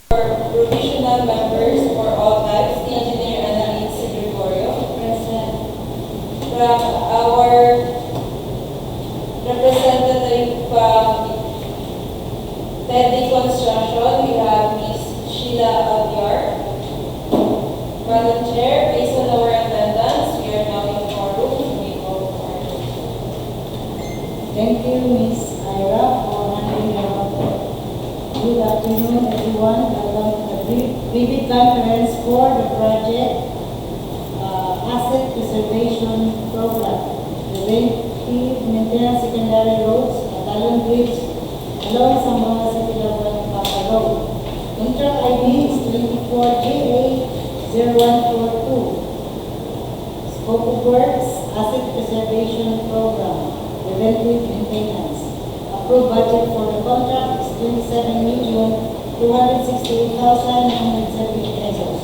Provisional members for all types, the engineer Annalise Gregorio. Present. From our representative Teddy Construction, we have Ms. Sheila Aguiar. Madam Chair, based on our attendance, we are now in forum. We call for. Thank you, Ms. Ira, for handling your order. Good afternoon, everyone. Welcome to the vivid conference for the project Asset Preservation Program. Preventive maintenance secondary roads, Batalon Bridge, along Sambuanga City Level and Papa Road. Contract ID is 24GA0142. Scope of works, Asset Preservation Program, preventive maintenance. Approved budget for the contract is 27,268,970 pesos.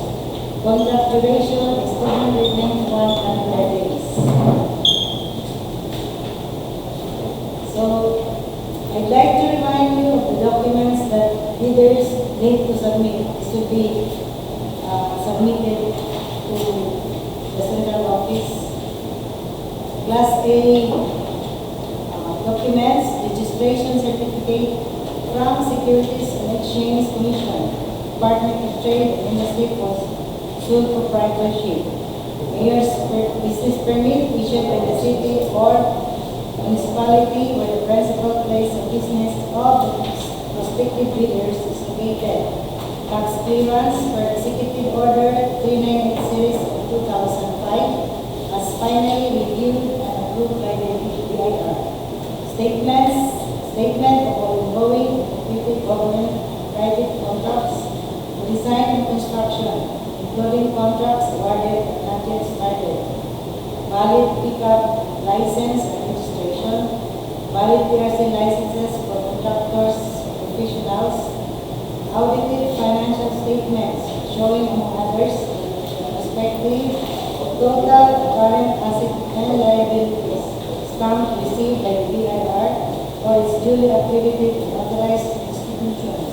Contract duration is 291 calendar days. So, I'd like to remind you of the documents that bidders need to submit. This will be submitted to the central office. Class A documents, registration certificate from Securities and Exchange Commission, Department of Trade and Industry for sole proprietorship. Mayor's business permit issued by the city or municipality where the principal place of business of the prospective bidders is located. Tax clearance per Executive Order 398 Series of 2005 as finally reviewed and approved by the BIR. Statement of ongoing completed government private contracts for design and construction, including contracts awarded but not yet started. Valid pickup license and registration, valid PRC licenses for contractors, professionals, audited financial statements showing, among others, the perspective of total current asset and liabilities, stamp received by the BIR or its duly accredited and authorized institutions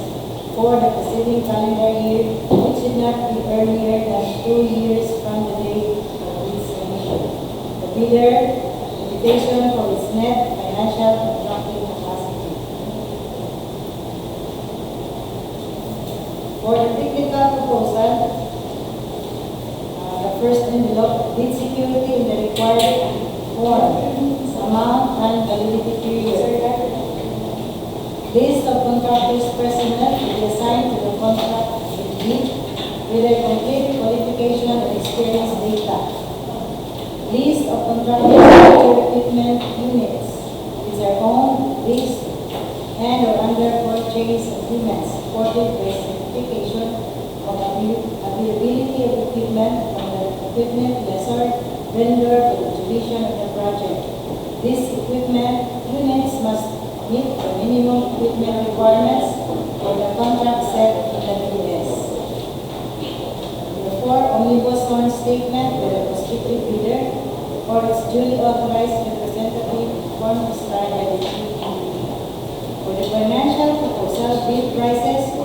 for the preceding calendar year, which should not be earlier than 2 years from the date of its emission. The bidder, indication for its net financial contracting capacity. For the technical proposal, the first envelope, bid security in the required form, amount and validity period. List of contractors' personnel to be assigned to the contract bid with their complete qualification and experience data. List of contractors' major equipment units with their own leased and or under purchase agreements supported by certification of availability of equipment from the equipment lessor vendor for the duration of the project. These equipment units must meet the minimum equipment requirements for the contract set in the BS. Therefore, omnibus sworn statement with a prospective bidder or its duly authorized representative form prescribed by the GPE. For the financial proposal, bid prices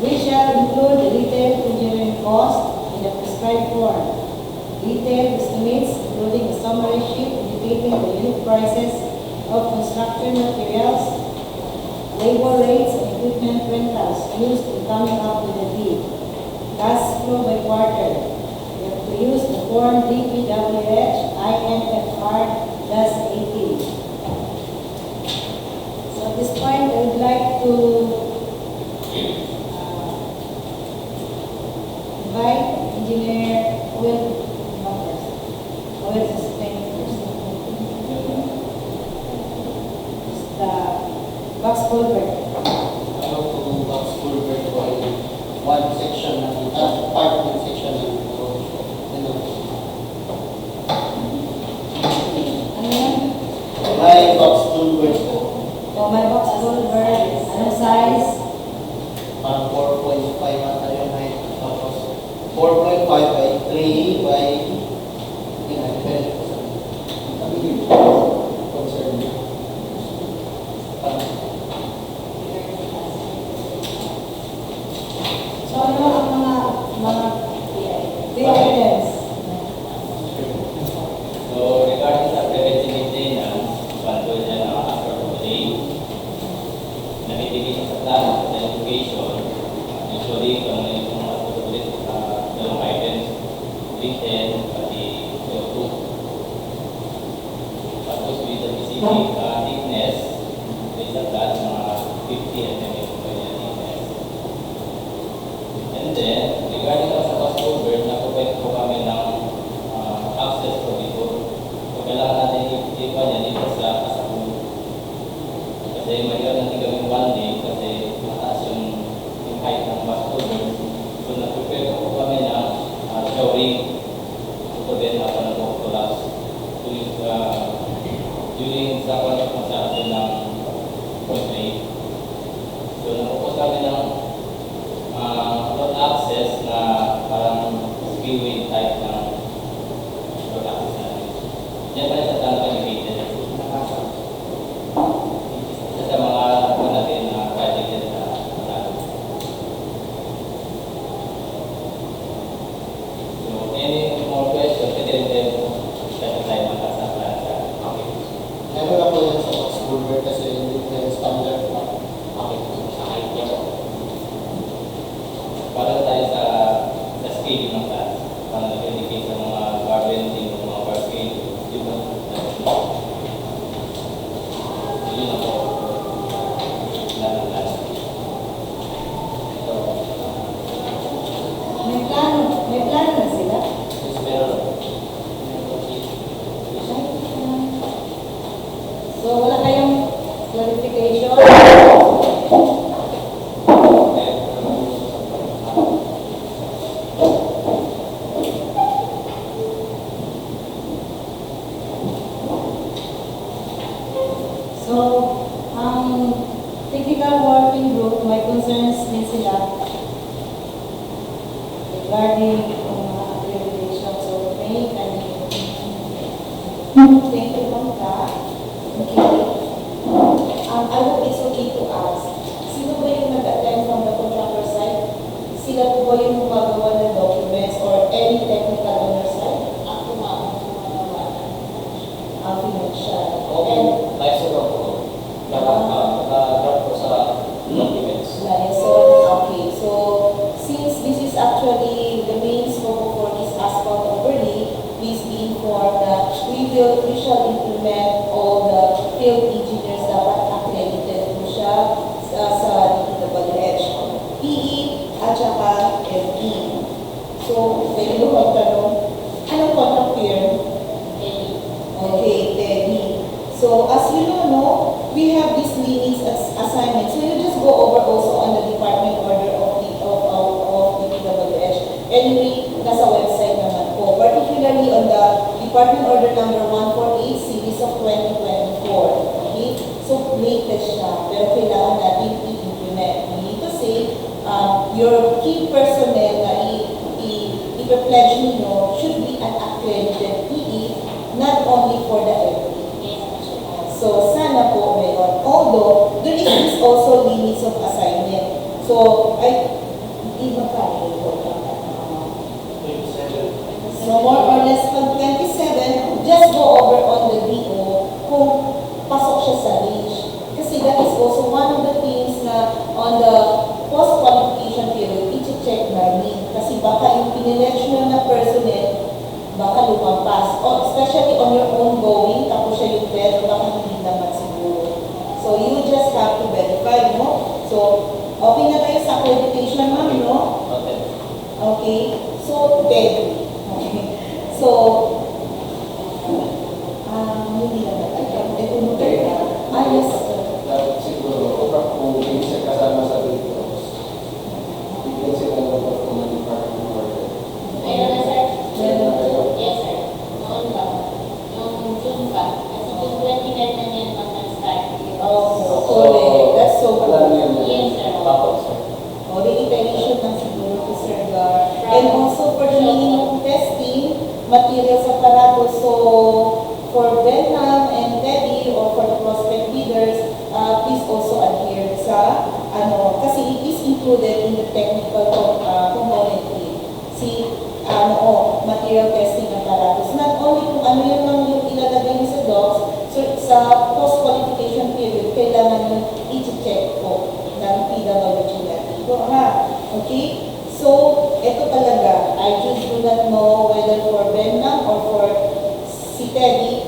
we shall include the detailed engineering cost in the prescribed form. Detailed estimates, including a summary sheet indicating the unit prices of construction materials, labor rates, and equipment rentals used in coming up with the bid. Cash flow by quarter. We have to use the form DPWH INFR-18. So at this point, I would like to invite Engineer Will first. Will is explaining first. It's the box culvert. Box culvert by one section part of section ng road. Ano yan? May box culvert po. O may box culvert. Anong size? Parang 4.5 ata yung height. Tapos 4.5 by 3 by depende po sa concern. dedication sa plano sa education, usually kung may mga ulit dalawang items, written, pati CO2. Tapos with the specific thickness, based sa plan, mga 50 mm yung kanya thickness. And then, regarding sa cost cover, na-provide po kami ng access po dito. So, kailangan natin ipa niya dito sa Kasapu. Kasi mahirap natin gawin one day kasi mataas yung height ng bus cover. So, na-prepare po kami ng showering. Ito din ako nag-octolas. During sa construction ng concrete. So, napupos kami ng road access na parang spillway type ng road access natin. Yan pa rin sa plano educated. Isa sa mga natin na projected na plano. So, any more questions? Pwede rin tayo special time ang sa plan. Okay. Meron na po yan sa box cover kasi hindi na standard pa. Okay. Sa height niya. Para tayo sa scaling ng class. Para nag-indicate sa mga bar bending, mga bar scale. Yun na. Yun na po. Lahat ng class. So, May plano na sila. yes, meron. So, wala kayong clarification? So, ang technical working group, may concerns din sila regarding mga accreditation. So, may thank you, Ma'am Ka. Okay. I hope it's okay to ask. Sino ba yung nag-attend from the contractor side? Sila po ba yung gumagawa ng documents or any technical on your side? Ako financial. And Life support po. Naka-drop po sa documents. liaison, okay. So, since this is actually the main scope for this asphalt overlay, please be informed that we shall implement all the field engineers dapat accredited po siya sa DPWH. PE at saka FE. So, pwede mo magtanong, anong contact year? Okay, Teddy. So, as you know, no, we have these limits as assignments. So, you just go over also on the department order of the DPWH. Anyway, nasa website naman po. Particularly on the department order number 148 series of 2024. Okay? So, latest siya. Pero kailangan natin i-implement. We need to say, your key personnel na i-pledge ninyo should be an accredited PE, not only for the FE. So, sana po meron. Although, there is also limits of assignment. So, hindi magkano po. So, more or less, pag 27, just go over on the DO kung pasok siya sa range. Kasi that is also one of the things na on the post-qualification period, i-check na rin. Kasi baka yung piniledge nyo na personnel, baka lumampas. O, especially on your own going, tapos siya yung bed, baka hindi naman siguro. So, you just have to verify, no? So, okay na tayo sa accreditation, ma'am, no? Okay. Okay? So, bed. Okay. So, hindi naman. Yes. Dapat siguro, kung hindi siya kasama sa videos, bigyan sila ng performance department order. Meron na, sir? Meron na kayo? Yes, sir. Noon ba? Yung June ba? Kasi June 29 na yan pag nag-start. Oh, correct. That's so Alam good. niyo na. Yes, sir. Tapos, sir. O, re-iteration ng siguro to Sir Gar. And also for the minimum testing, materials apparatus. So, for Benham and Teddy or for the prospect leaders, please also adhere sa, kasi it is included in the technical component. See, material testing apparatus. Not only kung ano yun lang yung ilalagay niyo sa docs, so sa post-qualification period, kailangan yung i-check po. Okay? So, ito talaga. I just do not know whether for Benham or for si Teddy.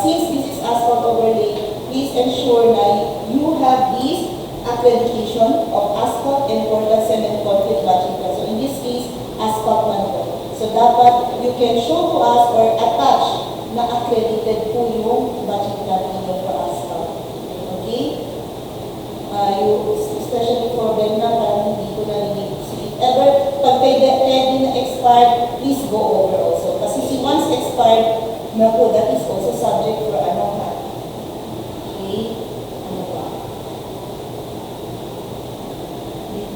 Since this is asphalt overlay, please ensure na you have this accreditation of asphalt and Portland cement concrete batching plant. So, in this case, asphalt man po. So, dapat you can show to us or attach na accredited po yung batching plant ninyo for asphalt. Okay? Especially for Benham, parang hindi ko na hindi. If ever, pag pwede na expired, please go over also. Kasi si once expired, na po, that is also subject for ano ha. Okay? Ano ba?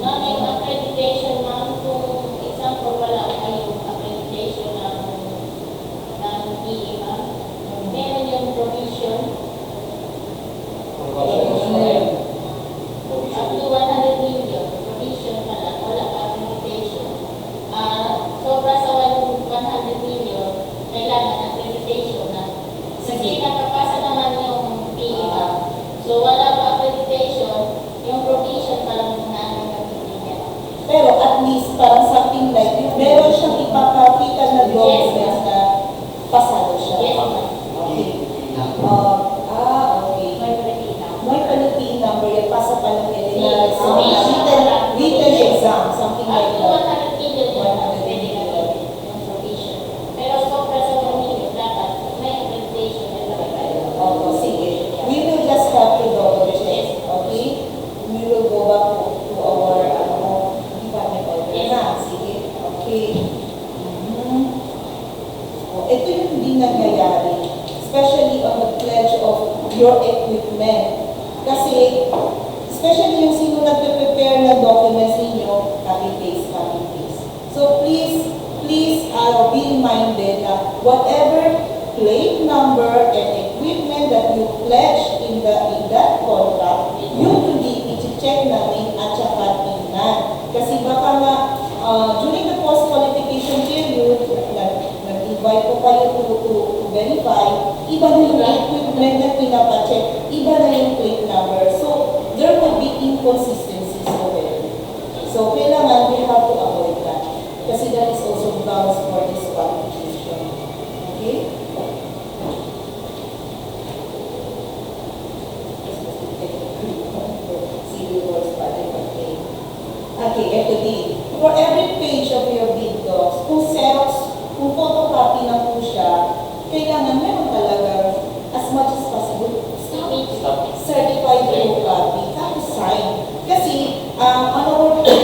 Ma'am, yung accreditation, ma'am, kung example wala kayong accreditation ng PE, ma'am, meron yung provision up to 100 million, provision pa lang, wala pa accreditation. Sobra sa 100 million, kailangan accreditation na. Kasi nakapasa naman yung PE, ma'am. So wala pa accreditation, yung provision pa lang na nagpipigyan. Pero at least, parang something like, meron siyang ipapakita na documents na pasado siya. Yes, ma'am. Okay. Okay. May pagkita. May panipin number yan, pasa pa lang yan. Yes. Written exam, something like Up that. to 100 million yun, ma'am, pwede na gawin yung provision. Pero sobra sa 1 million, dapat may accreditation na nakikita. Opo, sige. We will just have to double check, okay? We will go back to our department order Yes. na. Sige, okay. Ito yung hindi nangyayari, especially on the pledge of your equipment. Kasi, especially yung sino nagpe-prepare ng documents ninyo, copy-paste, copy-paste. So please be reminded na whatever plate number and equipment that you pledge in that contract, you will be i-check namin at saka tingnan. Kasi baka nga, during the post-qualification period, nag-invite ko kayo to verify, iba na yung equipment na pinapacheck, iba na yung plate number. So, there will be inconsistencies already. So, kailangan we have to avoid that. Kasi that is also grounds for disqualification. Okay? Okay, ito din. For every page of your bid docs, kung Xerox, kung photocopy na po siya, kailangan meron talaga as much as possible certified photocopy, tapos sign. Kasi,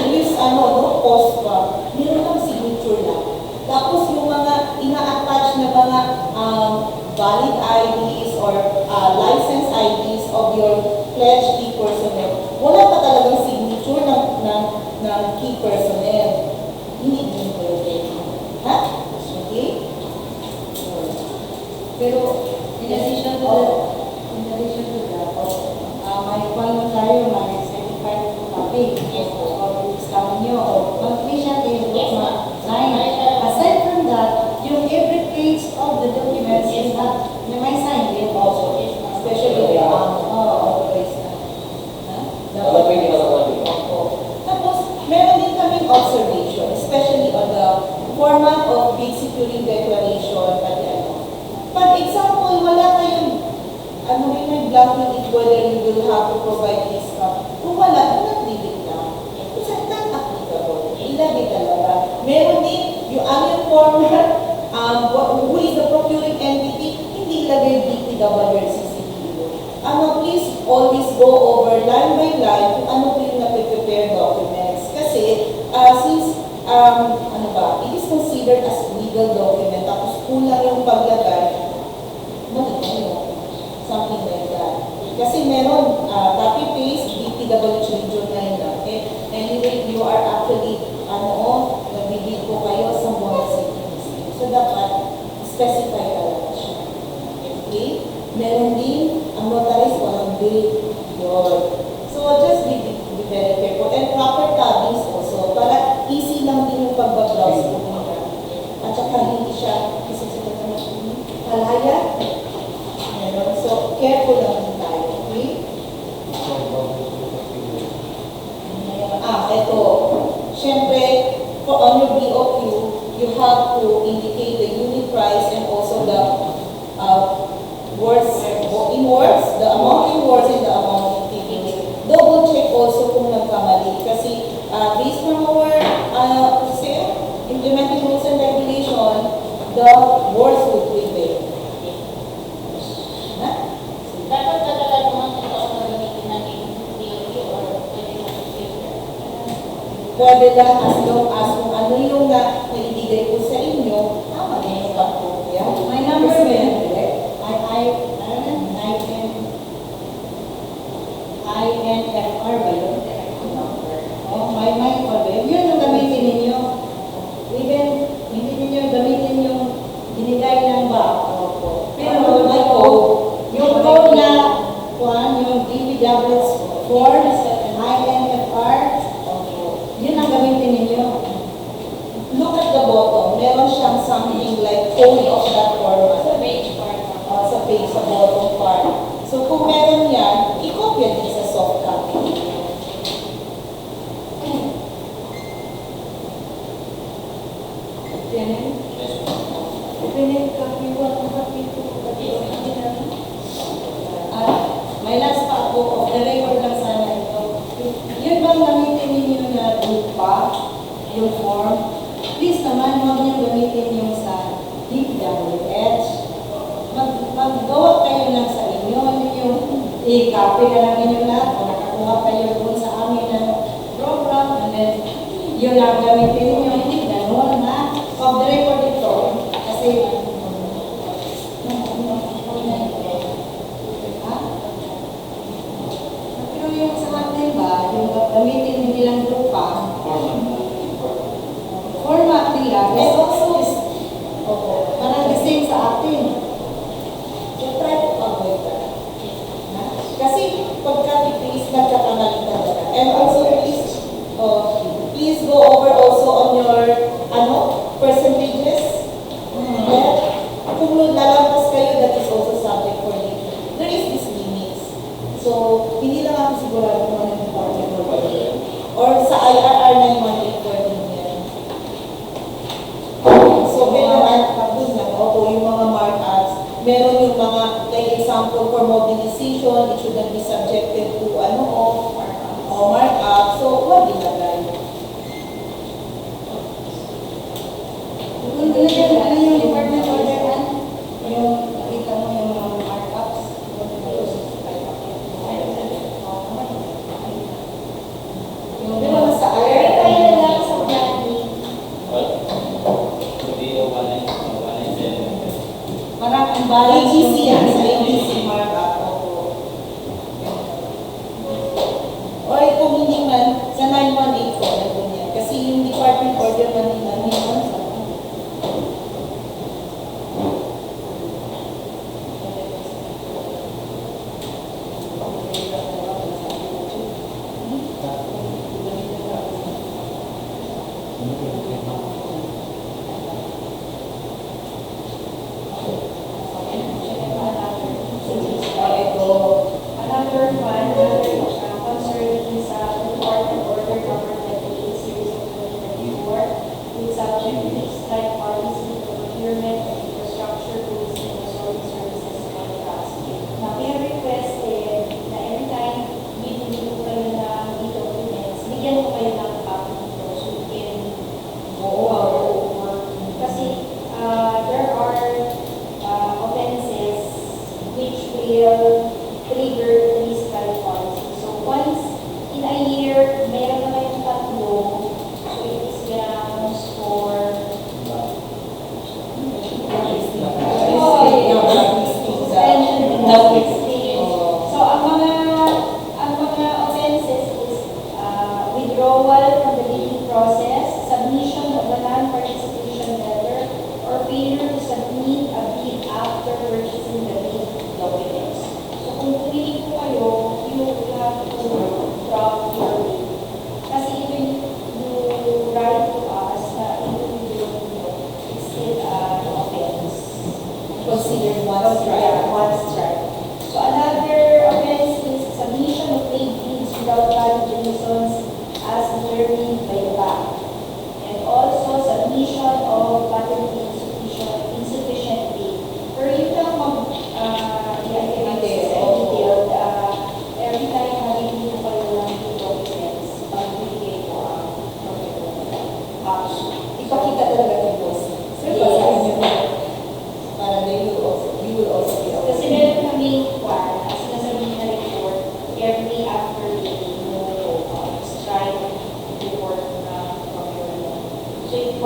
with post pa, meron lang signature lang. Tapos yung mga ina-attach na mga valid IDs or license IDs of your pledged key personnel, wala pa talagang signature ng key personnel. Hindi din pwede. Ha? Okay? Pero, in addition to that, may kwento tayo, may certified copy. Yes, po. O, isama nyo, o, mag-mission din, Yes, ma'am. sign. Aside from that, yung every page of the documents is not, may sign din also. Yes, ma'am. Especially the authorized na. Dapat may ginagawa din. Tapos, meron din kaming observation, especially on the format of bid securing declaration at pag example, wala kayong may blank na it whether you will have to provide this stuff. Kung wala, do not leave it lang. It's not applicable. Ilagay talaga. Meron din, yung format, who is the procuring entity, hindi ilagay DPW CCTV. Please always go over line by line kung ano po yung nape-prepare documents. Kasi, since, it is considered as legal document, tapos kulang yung paglagay, something like that. Kasi meron, copy-paste, DPWH Region 9 na. Okay? Anyway, you are actually, nagbibig po kayo sa mga cities. So, dapat, specify talaga siya. Okay? Meron din, ang notarized walang date. Yun. So, just be very careful. And proper tabbings also, para easy lang din yung pagbabrowse po nila. At saka hindi siya, kalaya. So, careful lang din tayo. Okay? Ito. have to indicate the unit price and also the words, in words, the amount in words and the amount in figures. Double check also kung nagkamali kasi based from our implementing rules and regulation, the words would prevail. Na? Dapat talaga naman ito ang gagamitin natin DOT or pwede na paper. Pwede lang as long as kung ano yung naibigay ko sa inyo, tama din yung pagkopya. My number Kasi will, correct. INFR ba yun? Oh, my problem. Yun yung gamitin ninyo. Even, hindi ninyo gamitin yung binigay ng ba. Pero my code, yung code na, yung DPW's form, INFR, yun ang gamitin ninyo. look at the bottom. Meron siyang something like code of that format. Sa page part. Sa page, sa bottom part. So kung meron yan, i-copy din sa soft copy. May last pa ako, of the record lang sana ito. Yun bang gamitin ninyo na lupa, yung form? Please naman, huwag niyong gamitin yung sa DPWH. Maggawa kayo lang sa inyo, yung i-copy na lang ninyo lahat, kung nakakuha kayo dun sa amin ng program, and then yun lang gamitin ninyo, hindi ganun ha. Of the record ito, kasi pero yung sa atin ba, yung gamitin nilang lupa, format nila, And also, parang the same sa atin. so try to avoid that. Kasi pagka-paste, nagkakamali talaga. And also, please go over also on your, percentages. Yeah. Kung lalampas kayo, that is also subject for you. There is this limits. So, hindi lang ako sigurado kung ano yung department or whatever. Or sa IRR 9114 yan. So, may mga doon lang, yung mga markups. Meron yung mga, like example, for mobilization, it should not be subjected to markup. So, huwag ilagay. Kung nilagyan ano yung department order, yung nakita mo yung mga markups, Pero nasa Pero IRR, kaya lang sa planning. parang ang balance AGC yan, sa yung AGC markup.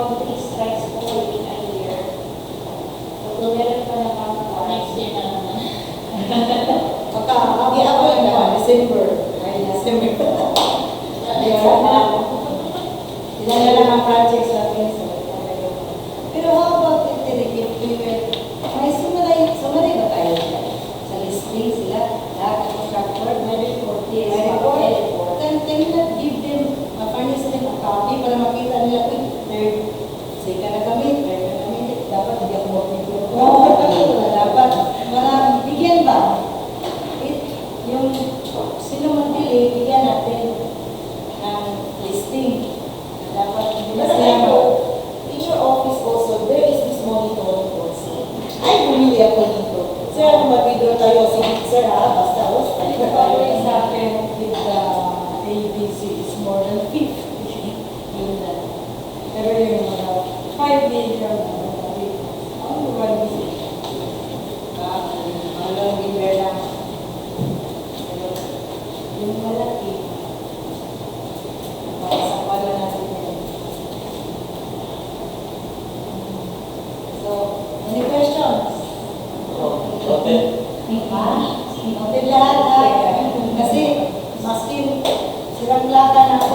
about 3 strikes po within a year. So, kung meron pa na counterpart, Next year na naman. Pagka-avoid na, December. Ay, December. Ilan na lang ang projects natin. So, Pero how about if we were, may sumalay ba tayo sa listing sila? Lahat ng contractor, may report. Yes, May may report. Then can you not give them, furnish them a copy para makita nila, uy, third, say ka na kami, third na kami, dapat hindi ako mag-report. Dapat, bigyan ba? Yung sino man pili, bigyan natin ng listing. Dapat hindi But sila I know, in your office also, there is this monitoring also. Ay, bumili ako dito. Sir, kung mag-withdraw tayo, sige, sir ha, basta, Ito basta. pa rin sa akin with the ABC is more than 50. Yun na. Pero yung mga 5 million, only 1 million. Walang libre lang. Pero yung malaki, sa pala natin yun. So, any questions? Noted. Noted lahat ha. Kasi, maskin, silang laka na ako.